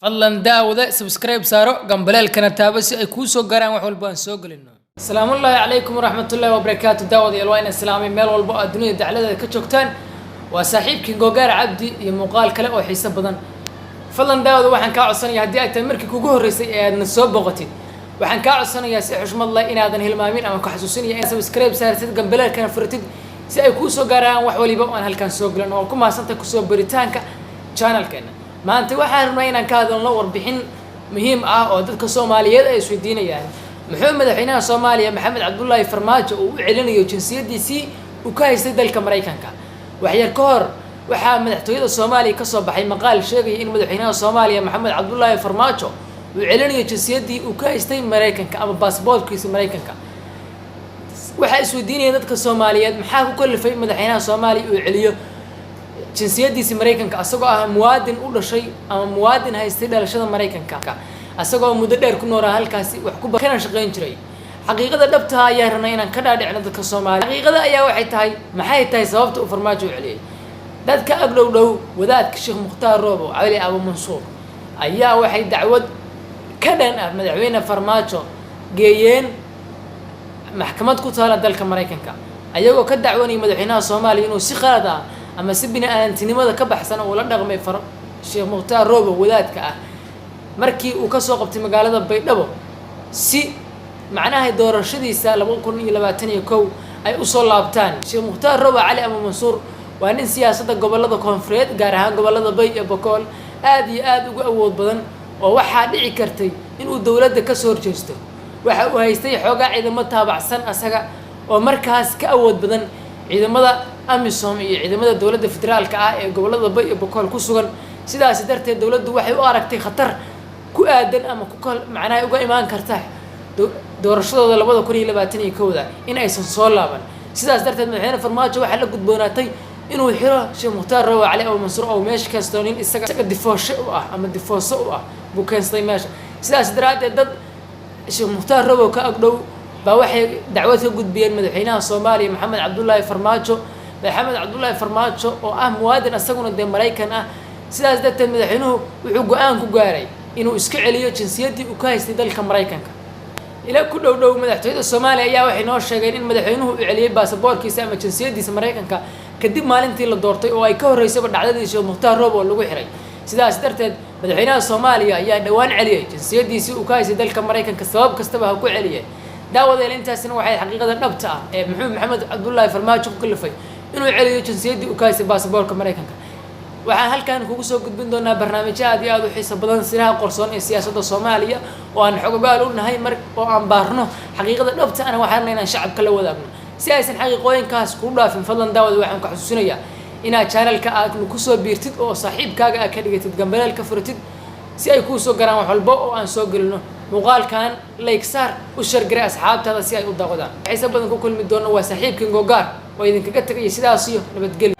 fadlan daawada subscribe saaro gambalelkana taabo si ay kuu soo gaaraan wax walba aan soo galino السلام الله عليكم ورحمة الله وبركاته داود يلوين السلامي ميل والبقى الدنيا دعلة كتشوكتان وصاحب كينغوغار عبدي يمقال كلا وحساب بدن فضلا داود وحن كاعصني هدي أتمرك كوجور رئيسي نصوب بغتي وحن كاعصني يا سحش الله إن هذا الهلمامين أما كحسوسني إن سبسكرايب سارتد جنبلا كان فرتد سأكوسو جاران وحولي بقى هل كان سوق لأنه وكم أصلا كوسو بريتانكا channel كنا ما أنت واحد رمينا كذا نلور بحين مهم أو ضد كصوماليات أي سويدين يعني محمد حينها صوماليا محمد عبد الله فرماجو وعلنيو جنسيتيسي وكايسay dalka Mareykanka waxyar ka hor waxa madaxtooyada Soomaaliya ka soo baxay maqaal sheegay in madaxweynaha Soomaaliya Maxamed Cabdullaahi Farmaajo uu celinayo jinsiyadii uu ka haystay Mareykanka ama passportkiisa Mareykanka waxa isweydiinayeen dadka Soomaaliyeed maxaa ku kalifay madaxweynaha Soomaaliya uu celiyo jinsiyadiisa Mareykanka asagoo ah muwaadin u dhashay ama muwaadin haystay dhalashada Mareykanka asagoo muddo dheer ku noolaa halkaasi wax ku kana shaqeyn jiray xaqiiqada dhabta ah ayaa ranay inaan ka dhaadhicno dadka Soomaaliyeed xaqiiqada ayaa waxay tahay maxay tahay sababta uu Farmaajo u celiyay dadka agdhow wadaadka Sheekh Mukhtaar Roobo Cali Abu Mansuur ayaa waxay dacwad ka dhan ah madaxweyne Farmaajo geeyeen maxkamad ku taala dalka Mareykanka ayagoo ka dacwanay madaxweynaha Soomaaliya inuu si qalad ah ama si bini'aadantinimada ka baxsan oo la dhaqmay Sheekh Mukhtaar Roobo wadaadka ah markii uu ka soo qabtay magaalada Baydhabo si macnaha doorashadiisa 2021 ay u soo laabtaan Sheekh Mukhtaar Roobo Cali Abu Mansuur waa nin siyaasadda gobolada koonfureed gaar ahaan gobolada Bay iyo Boqol aad iyo aad ugu awood badan oo waxa dhici kartay inuu dawladda ka soo horjeesto waxa uu haystay xoogaa ciidamo taabacsan asaga oo markaas ka awood badan ciidamada AMISOM iyo ciidamada dawladda federaalka ah ee gobolada Bay iyo Boqol ku sugan sidaas darteed dawladdu waxay u aragtay khatar ku aadan ama ku kal macnaha uga imaan karta doorashadooda 2021 in aysan soo laaban sidaas darteed madaxweyne Farmaajo waxa la gudboonaatay inuu xiro Sheekh Mukhtaar Roobo Cali Abu Mansuur oo meesha ka stoonin isaga difoosho u ah ama difooso u ah buu keenstay meesha sidaas darteed dad Sheekh Mukhtaar Roobo ka agdhow ba waxay dacwad ka gudbiyeen madaxweynaha Soomaaliya Maxamed Cabdullaahi Farmaajo oo ah muwaadin asaguna Mareykan ah sidaas darteed madaxweynuhu wuxuu go'aan ku gaaray inuu iska celiyo jinsiyadii uu ka haystay dalka Mareykanka ila ku dhow madaxtooyada Soomaaliya ayaa waxay noo sheegeen in madaxweynuhu uu celiyay passportkiisa ama jinsiyadiisa Mareykanka kadib maalintii la doortay oo ay ka horeysay dhacdadii Sheekh Mukhtaar Roobo lagu xiray sidaas darteed madaxweynaha Soomaaliya ayaa dhawaan celiyay jinsiyadiisa uu ka haystay dalka Mareykanka sabab kastaba ha ku celiyay daawadeen intaasina waxay xaqiiqada dhabta ah ee Maxamed Cabdullaahi Farmaajo ku kalifay inuu celiyo jinsiyadii uu ka haystay passportka Mareykanka waxaan halkaan kugu soo gudbin doonaa barnaamijyo aad iyo aad u xiiso badan siraha qorsoon ee siyaasadda Soomaaliya oo aan xogogaal u nahay mar oo aan baarno xaqiiqada dhabta ah waxaan inaan shacabka la wadaagno si aysan xaqiiqooyinkaas ku dhaafin fadlan daawada waxaan ku xasuusinayaa inaad channelka aad ku soo biirtid oo saaxiibkaaga aad ka dhigatid gambalelka furtid si ay kuu soo garaan wax walba oo aan soo galino muuqaalkan like saar u share garay asxaabtaada si ay u daawadaan xiiso badan ku kulmi doono waa saaxiibkii Gogaar oo idinkaga tagay sidaas iyo nabadgelyo